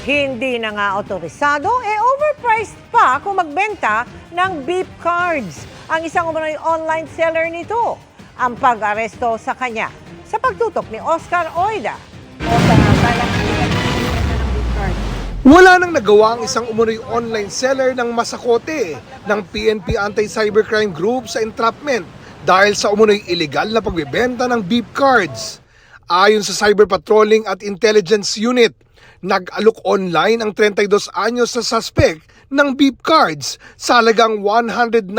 Hindi na nga otorisado, overpriced pa kung magbenta ng beep cards. Ang isang umano'y online seller nito, ang pag-aresto sa kanya sa pagtutok ni Oscar Oida. Wala nang nagawa ang isang umunoy online seller ng masakote ng PNP Anti-Cybercrime Group sa entrapment dahil sa umunoy illegal na pagbebenta ng beep cards. Ayon sa Cyber Patrolling at Intelligence Unit, nag-alok online ang 32 anyos na suspect ng beep cards sa halagang 190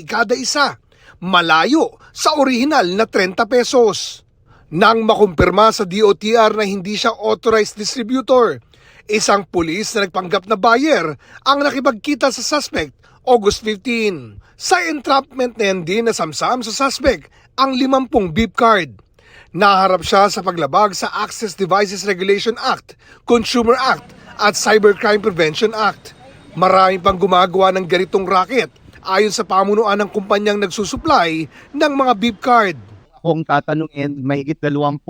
kada isa, malayo sa orihinal na 30 pesos. Nang makumpirma sa DOTR na hindi siya authorized distributor, isang pulis na nagpanggap na buyer ang nakipagkita sa suspect August 15. Sa entrapment na yan din nasamsam sa suspect ang 50 beep card. Naharap siya sa paglabag sa Access Devices Regulation Act, Consumer Act at Cybercrime Prevention Act. Marami pang gumagawa ng ganitong racket ayon sa pamunuan ng kumpanyang nagsusupply ng mga beep card. Kung tatanungin, mahigit 20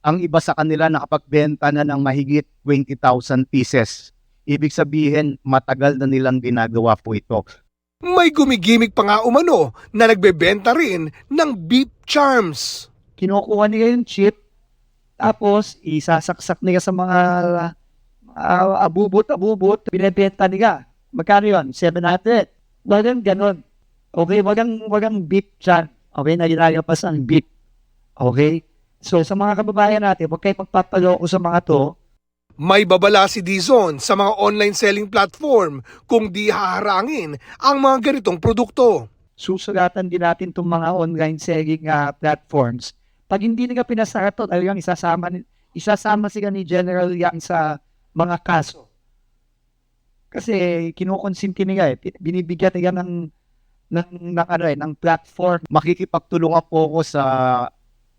ang iba sa kanila nakapagbenta na ng mahigit 20,000 pieces. Ibig sabihin, matagal na nilang ginagawa po ito. May gumigimik pa nga umano na nagbebenta rin ng beep charms. Kinukuha nila yung chip, tapos isasaksak nila sa mga abubot, binibenta nila. Magkano yun? 700. Walang ganon. Okay, walang beep charm. Okay, nalalapas ang beep. Okay? So sa mga kababayan natin, huwag kayo magpapaloko sa mga to. May babala si Dizon sa mga online selling platform kung di haharangin ang mga ganitong produkto. Susulatan din natin itong mga online selling platforms. Pag hindi nila pinasara ito, talagang isasama sila ni General Yang sa mga kaso. Kasi kinukonsinti nila binibigyan nila ng platform. Makikipagtulungan po ako sa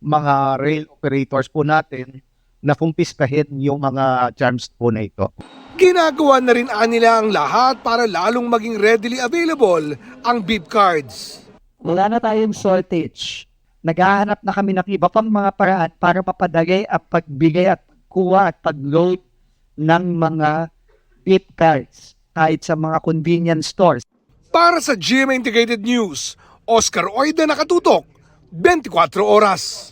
mga rail operators po natin na kumpiskahin yung mga charms po na ito. Ginagawa na rin nila ang lahat para lalong maging readily available ang beep cards. Wala na tayong shortage. Naghahanap na kami ng iba pang mga paraan para mapadali at pagbigay at kuha at pag-load ng mga beep cards kahit sa mga convenience stores. Para sa GMA Integrated News, Oscar Oida nakatutok, 24 oras.